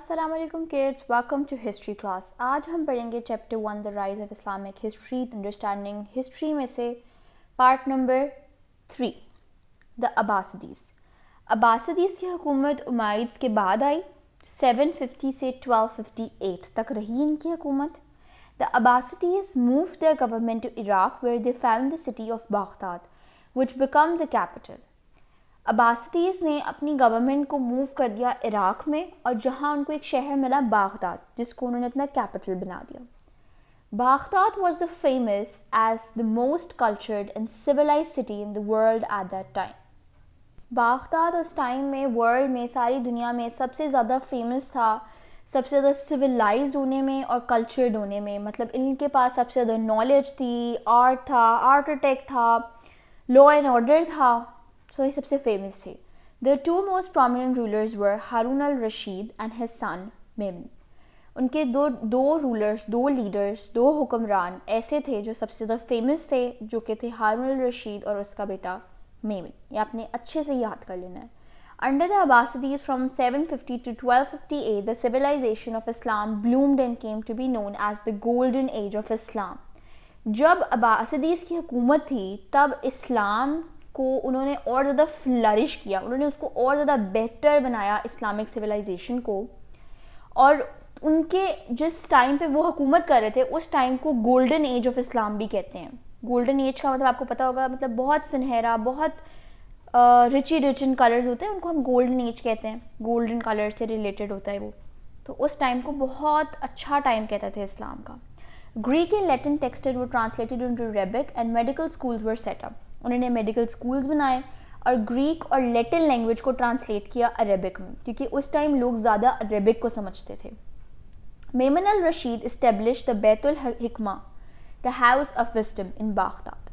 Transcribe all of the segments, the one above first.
अस्सलाम वालेकुम kids, welcome to history class. आज हम पढ़ेंगे chapter 1 the rise of Islamic history, understanding history में से part number 3 the Abbasides. अब्बासिदीज़ की हुकूमत उमाइद्स के बाद आई. 750 से 1258 तक रही इनकी हुकूमत. The Abbasides moved their government to Iraq where they found the city of Baghdad which became the capital. अब्बासिदीज़ ने अपनी गवर्नमेंट को मूव कर दिया इराक़ में और जहां उनको एक शहर मिला बागदाद जिसको उन्होंने अपना कैपिटल बना दिया. Baghdad was the famous age the most cultured and civilised city in the world at that time. Baghdad उस टाइम में वर्ल्ड में सारी दुनिया में सबसे ज़्यादा फेमस था, सबसे ज़्यादा सिविलाइज्ड होने में और कल्चर्ड होने में. मतलब इनके पास सबसे ज़्यादा नॉलेज थी, आर्ट था, आर्किटेक्ट था, लॉ एंड ऑर्डर था. So ये सबसे फेमस थे. The two most prominent rulers were Harun al-Rashid and his son Mehmed. उनके दो रूलर्स, दो लीडर्स, दो हुक्मरान ऐसे थे जो सबसे ज़्यादा फेमस थे, जो कि थे हारून अल-रशीद और उसका बेटा मेमन. ये आपने अच्छे से याद कर लेना है. Under the Abbasides from 750 to 1258, the civilization of Islam bloomed and came to be known as the Golden Age of Islam. जब अब्बासिदीज़ की हुकूमत थी तब इस्लाम को उन्होंने और ज़्यादा फ्लरिश किया, उन्होंने उसको और ज़्यादा बेहतर बनाया इस्लामिक सिविलाइजेशन को. और उनके जिस टाइम पे वो हुकूमत कर रहे थे उस टाइम को गोल्डन एज ऑफ इस्लाम भी कहते हैं. गोल्डन एज का मतलब आपको पता होगा, मतलब बहुत सुनहरा, बहुत रिच इन कलर्स होते हैं, उनको हम गोल्डन एज कहते हैं. गोल्डन कलर से रिलेटेड होता है वो. तो उस टाइम को बहुत अच्छा टाइम कहते थे इस्लाम का. Greek and Latin texts were translated into Arabic and medical schools were set up. उन्होंने मेडिकल स्कूल्स बनाए और ग्रीक और लैटिन लैंग्वेज को ट्रांसलेट किया अरेबिक में, क्योंकि उस टाइम लोग ज़्यादा अरेबिक को समझते थे. Mamun Al Rashid established the Baitul Hikma, the house of wisdom in Baghdad.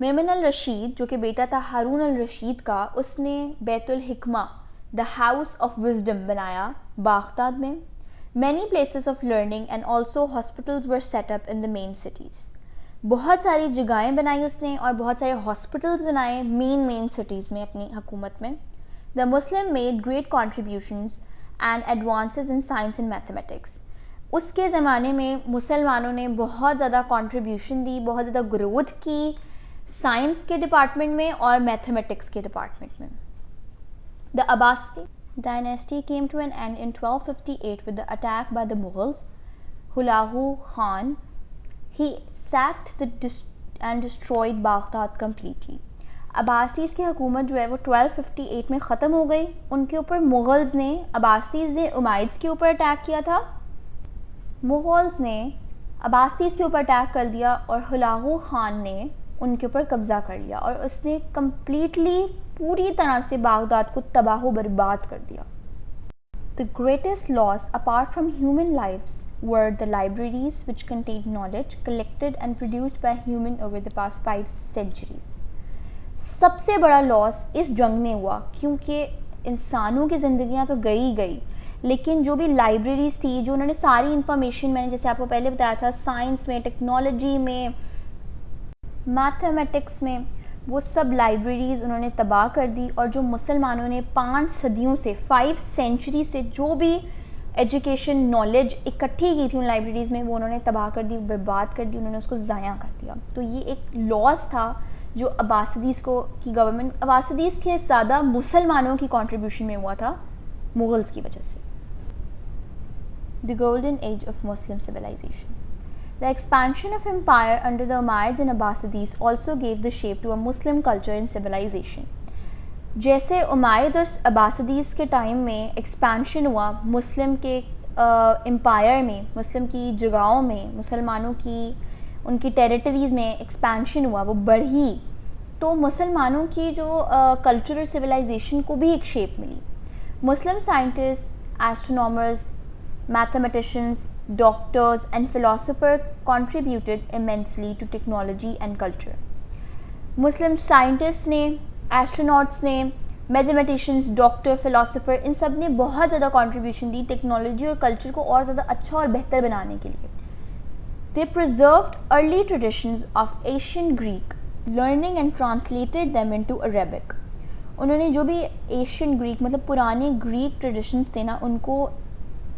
Mamun Al Rashid जो कि बेटा था हारून अल रशीद का, उसने Baitul Hikma, the house of wisdom बनाया बागदाद में. Many places of learning and also hospitals were set up in the main cities. बहुत सारी जगहें बनाई उसने और बहुत सारे हॉस्पिटल्स बनाए मेन सिटीज़ में अपनी हुकूमत में. The Muslim made great contributions and advances in science and mathematics. उसके ज़माने में मुसलमानों ने बहुत ज़्यादा कॉन्ट्रीब्यूशन दी, बहुत ज़्यादा ग्रोथ की साइंस के डिपार्टमेंट में और मैथमेटिक्स के डिपार्टमेंट में. The Abbasi dynasty came to an end in 1258 with the attack by the Mughals. Hulagu Khan he sacked and destroyed Baghdad completely. Abbasids की हुकूमत जो है वो 1258 में ख़त्म हो गई. उनके ऊपर मुग़ल्स ने, अब्बासीज़ ने उमाइद्स के ऊपर अटैक किया था. मुग़ल्स ने अब्बासीज़ के ऊपर अटैक कर दिया और हुलाहू खान ने उनके ऊपर कब्ज़ा कर लिया और उसने कम्प्लीटली पूरी तरह से बागदाद को तबाह बर्बाद कर दिया. The greatest loss apart from human lives were the libraries which contained knowledge collected and produced by human over the past 5 centuries. सबसे बड़ा लॉस इस जंग में हुआ क्योंकि इंसानों की ज़िंदगियां तो गई गई, लेकिन जो भी लाइब्रेरीज थी, जो उन्होंने सारी इंफॉर्मेशन, मैंने जैसे आपको पहले बताया था, साइंस में, टेक्नोलॉजी में, मैथमेटिक्स में, वो सब लाइब्रेरीज़ उन्होंने तबाह कर दी. और जो मुसलमानों ने 5 सदियों से, 5 सेंचुरी से जो भी एजुकेशन नॉलेज इकट्ठी की थी उन लाइब्रेरीज़ में, वो उन्होंने तबाह कर दी, बर्बाद कर दी, उन्होंने उसको ज़ाया कर दिया. तो ये एक लॉस था जो अब्बासिदीज़ को की गवर्नमेंट, अब्बासिदीज़ के ज़्यादा मुसलमानों की कंट्रीब्यूशन में हुआ था मुग़ल्स की वजह से. The golden age of Muslim civilisation. The expansion of empire under the Umayyads and Abbasides also gave the shape to a Muslim culture and civilization. जैसे उमायद और अब्बासिदीज़ के टाइम में एक्सपेंशन हुआ मुस्लिम के एम्पायर में, मुस्लिम की जगहों में, मुसलमानों की उनकी टेरिटरीज़ में एक्सपेंशन हुआ, वो बढ़ी, तो मुसलमानों की जो कल्चरल सिविलाइजेशन को भी एक शेप मिली. Muslim scientist, astronomers, mathematicians, doctors and philosophers contributed immensely to technology and culture. Muslim scientists ने, astronauts ने, mathematicians, doctor, philosopher, इन सब ने बहुत ज़्यादा contribution दी टेक्नोलॉजी और कल्चर को और ज़्यादा अच्छा और बेहतर बनाने के लिए. They preserved early traditions of ancient Greek, learning and translated them into Arabic. उन्होंने जो भी एशियन ग्रीक मतलब पुराने ग्रीक ट्रेडिशंस थे ना, उनको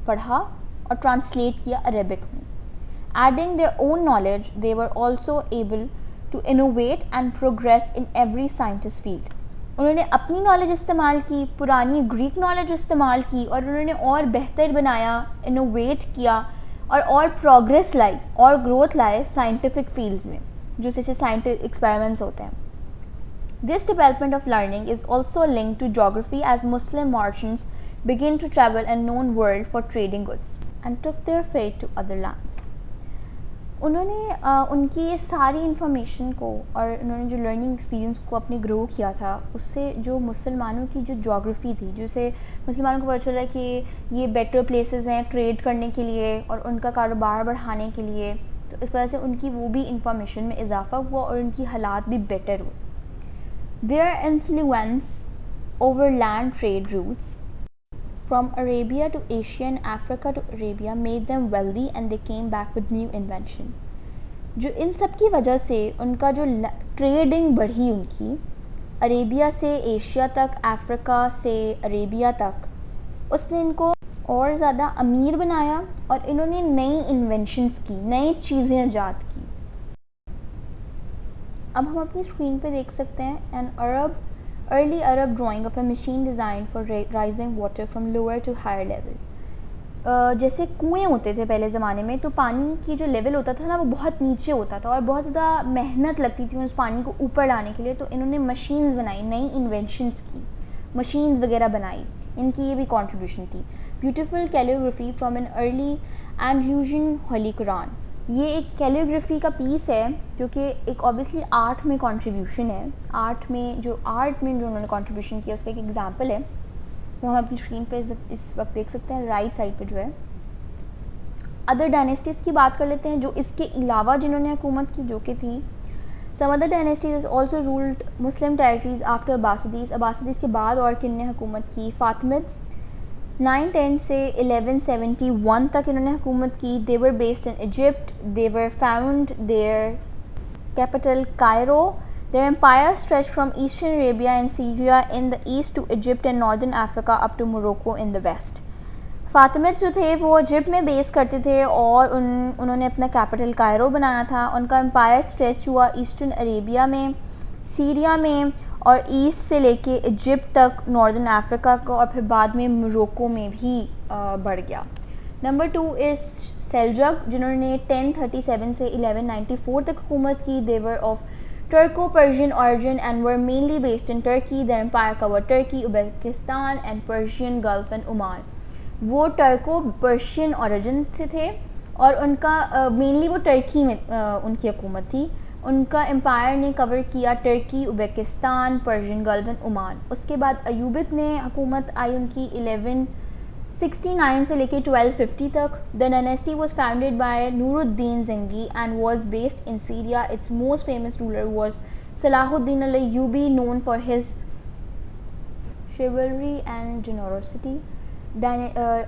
पढ़ा और ट्रांसलेट किया अरेबिक में. Adding their own knowledge, they were also able to innovate and progress in every scientist field. उन्होंने अपनी नॉलेज इस्तेमाल की, पुरानी ग्रीक नॉलेज इस्तेमाल की और उन्होंने और बेहतर बनाया, इनोवेट किया और प्रोग्रेस लाई और ग्रोथ लाए साइंटिफिक फील्ड्स में, जो जैसे साइंटिफिक एक्सपेरिमेंट्स होते हैं. This development of learning is also linked to geography as Muslim merchants began to travel a known world for trading goods and took their fate to other lands. उन्होंने उनकी ये सारी information को और उन्होंने जो लर्निंग एक्सपीरियंस को अपने ग्रो किया था, उससे जो मुसलमानों की जो जोग्राफ़ी थी, जिससे मुसलमानों को पता चला कि ये बेटर प्लेसेस हैं ट्रेड करने के लिए और उनका कारोबार बढ़ाने के लिए, तो इस वजह से उनकी वो भी इंफॉर्मेशन में इजाफा हुआ और उनकी हालात भी बेटर हुए. Their influence over land trade routes from Arabia to Asia and Africa to Arabia made them wealthy and they came back with new invention. जो इन सब की वजह से उनका जो ट्रेडिंग बढ़ी उनकी अरेबिया से एशिया तक, अफ्रीका से अरेबिया तक, उसने इनको और ज़्यादा अमीर बनाया और इन्होंने नई इन्वेंशंस की, नई चीज़ें ईजाद की. अब हम अपनी स्क्रीन पे देख सकते हैं N early Arab drawing of a machine designed for raising water from lower to higher level. जैसे कुएँ होते थे पहले ज़माने में, तो पानी की जो लेवल होता था ना, वो बहुत नीचे होता था और बहुत ज़्यादा मेहनत लगती थी उस पानी को ऊपर लाने के लिए. तो इन्होंने मशीन्स बनाई, नई इन्वेंशंस की, मशीन्स वगैरह बनाई, इनकी ये भी कंट्रीब्यूशन थी. Beautiful calligraphy from an early Andalusian holy Quran. ये एक कैलिग्राफी का पीस है जो कि एक ऑब्वियसली आर्ट में कंट्रीब्यूशन है. आर्ट में जो उन्होंने कंट्रीब्यूशन किया उसका एक एग्जांपल है, वो हम अपनी स्क्रीन पे इस वक्त देख सकते हैं. राइट साइड पे जो है अदर डायनेस्टीज़ की बात कर लेते हैं जो इसके अलावा जिन्होंने हुकूमत की, जो कि थी some other dynasties also ruled Muslim territories after Abbasids के बाद और किन ने हुकूमत की. फातिमिड्स 910 से 1171 तक इन्होंने हुकूमत की. They were based in Egypt. They were found their capital Cairo. Their empire stretch from eastern Arabia and Syria in the east to Egypt and northern Africa up to Morocco in the west. Fatimid जो थे वो Egypt में base करते थे और उन्होंने अपना capital Cairo बनाया था. उनका एम्पायर स्ट्रेच हुआ ईस्टर्न अरेबिया में, सीरिया में और ईस्ट से लेके इजिप्ट तक, नॉर्दर्न अफ्रीका को, और फिर बाद में मोरक्को में भी बढ़ गया. नंबर 2 इज़ सेल्जक, जिन्होंने 1037 से 1194 तक हुकूमत की. They were of Turko Persian origin and were mainly based in Turkey. Their empire cover Turkey, Uzbekistan and Persian Gulf and Oman. वो टर्को पर्शियन ऑरिजिन से थे और उनका मेनली वो टर्की में उनकी हुकूमत थी. उनका एम्पायर ने कवर किया Turkey, Uzbekistan, Persian Gulf and Oman. उसके बाद अयूबिद ने हुकूमत आई उनकी 1169 से लेके 1250 तक. The dynasty was founded by Nuruddin Zangi and was based in Syria. Its most famous ruler was Salahuddin Al Ayyubi, known for his chivalry and generosity.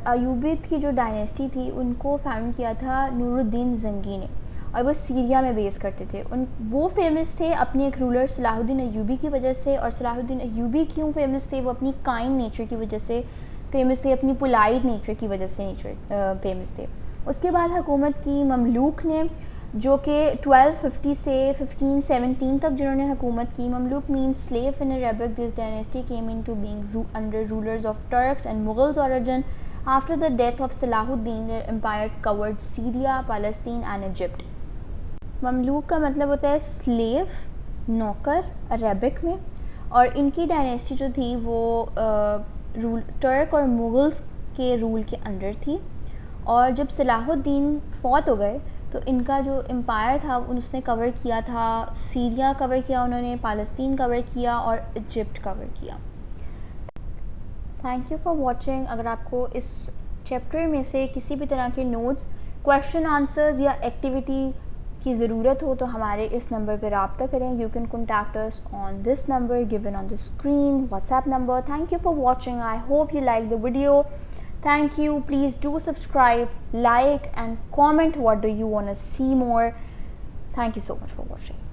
Ayyubid की जो डायनेस्टी थी उनको फाउंड किया था नूरुद्दीन ज़ंगी ने और वो सीरिया में बेस करते थे. वो फेमस थे अपने एक रूलर सलाहुद्दीन अय्यूबी की वजह से. और सलाहुद्दीन अय्यूबी क्यों फेमस थे? वो अपनी काइंड नेचर की वजह से फेमस थे, अपनी पोलाइट नेचर की वजह से फेमस थे. उसके बाद हुकूमत की ममलूक ने, जो कि 1250 से 1517 तक जिन्होंने हुकूमत की. Mamluk means slave in Arabic. This dynasty came into being under rulers of Turks and Mughals origin. After the death of Salahuddin their empire covered Syria, Palestine and Egypt. Mamluk का मतलब होता है स्लेव, नौकर Arabic में. और इनकी dynasty जो थी वो टर्क और मुगल्स के रूल के अंडर थी. और जब सलाहुद्दीन फौत हो गए तो इनका जो एम्पायर था उसने कवर किया था सीरिया कवर किया उन्होंने, पैलेस्टीन कवर किया और इजिप्ट कवर किया. Thank you for watching. अगर आपको इस चैप्टर में से किसी भी तरह के नोट्स, क्वेश्चन आंसर्स या एक्टिविटी की ज़रूरत हो तो हमारे इस नंबर पर रब्ता करें. You can contact us on this number given on the screen, WhatsApp number. Thank you for watching. I hope you like the video. Thank you. Please do subscribe, like and comment what do you want to see more. Thank you so much for watching.